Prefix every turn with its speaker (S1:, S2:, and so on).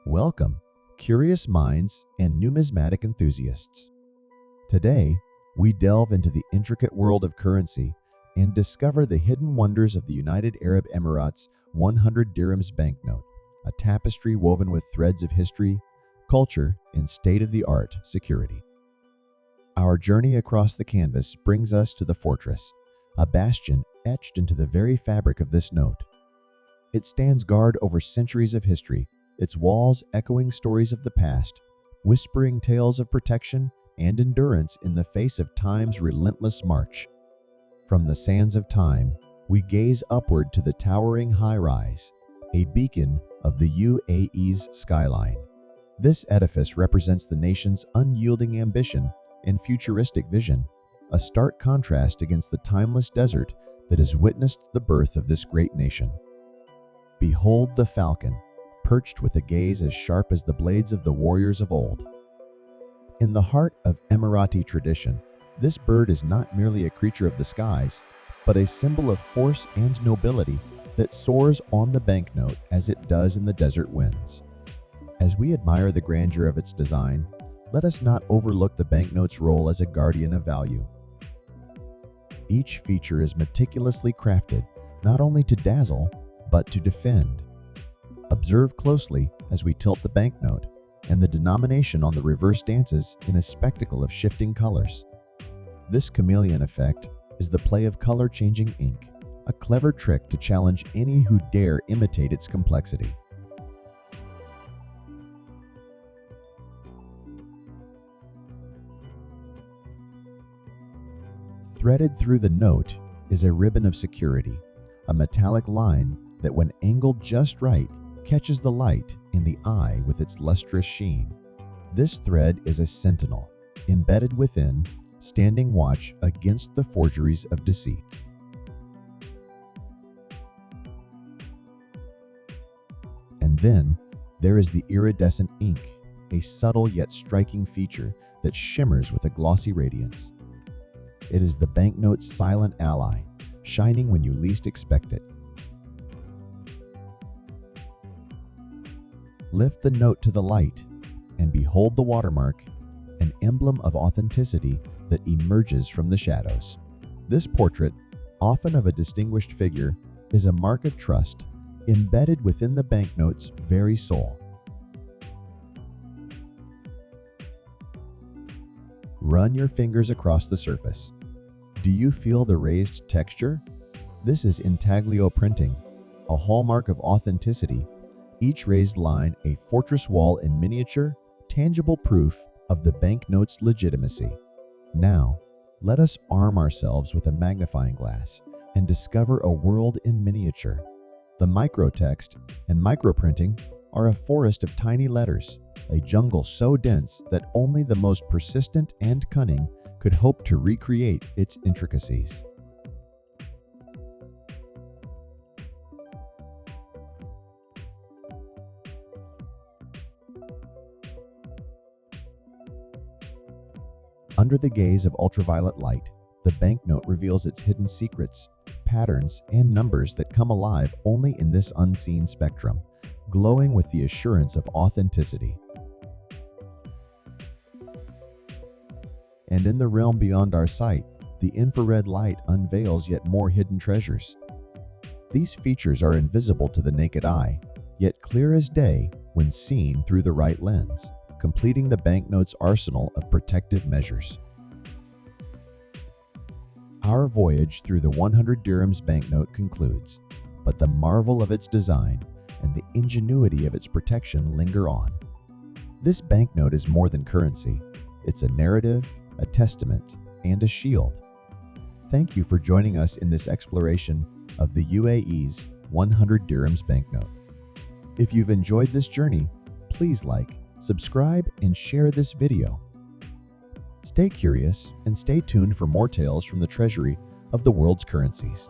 S1: Welcome, curious minds and numismatic enthusiasts. Today, we delve into the intricate world of currency and discover the hidden wonders of the United Arab Emirates 100 dirhams banknote, a tapestry woven with threads of history, culture, and state-of-the-art security. Our journey across the canvas brings us to the fortress, a bastion etched into the very fabric of this note. It stands guard over centuries of history, its walls echoing stories of the past, whispering tales of protection and endurance in the face of time's relentless march. From the sands of time, we gaze upward to the towering high-rise, a beacon of the UAE's skyline. This edifice represents the nation's unyielding ambition and futuristic vision, a stark contrast against the timeless desert that has witnessed the birth of this great nation. Behold the falcon, perched with a gaze as sharp as the blades of the warriors of old. In the heart of Emirati tradition, this bird is not merely a creature of the skies, but a symbol of force and nobility that soars on the banknote as it does in the desert winds. As we admire the grandeur of its design, let us not overlook the banknote's role as a guardian of value. Each feature is meticulously crafted, not only to dazzle, but to defend. Observe closely as we tilt the banknote, and the denomination on the reverse dances in a spectacle of shifting colors. This chameleon effect is the play of color-changing ink, a clever trick to challenge any who dare imitate its complexity. Threaded through the note is a ribbon of security, a metallic line that when angled just right catches the light in the eye with its lustrous sheen. This thread is a sentinel, embedded within, standing watch against the forgeries of deceit. And then there is the iridescent ink, a subtle yet striking feature that shimmers with a glossy radiance. It is the banknote's silent ally, shining when you least expect it. Lift the note to the light, and behold the watermark, an emblem of authenticity that emerges from the shadows. This portrait, often of a distinguished figure, is a mark of trust, embedded within the banknote's very soul. Run your fingers across the surface. Do you feel the raised texture? This is intaglio printing, a hallmark of authenticity. Each raised line a fortress wall in miniature, tangible proof of the banknote's legitimacy. Now, let us arm ourselves with a magnifying glass and discover a world in miniature. The microtext and microprinting are a forest of tiny letters, a jungle so dense that only the most persistent and cunning could hope to recreate its intricacies. Under the gaze of ultraviolet light, the banknote reveals its hidden secrets, patterns, and numbers that come alive only in this unseen spectrum, glowing with the assurance of authenticity. And in the realm beyond our sight, the infrared light unveils yet more hidden treasures. These features are invisible to the naked eye, yet clear as day when seen through the right lens, completing the banknote's arsenal of protective measures. Our voyage through the 100 dirhams banknote concludes, but the marvel of its design and the ingenuity of its protection linger on. This banknote is more than currency. It's a narrative, a testament, and a shield. Thank you for joining us in this exploration of the UAE's 100 dirhams banknote. If you've enjoyed this journey, please like, subscribe, and share this video. Stay curious and stay tuned for more tales from the treasury of the world's currencies.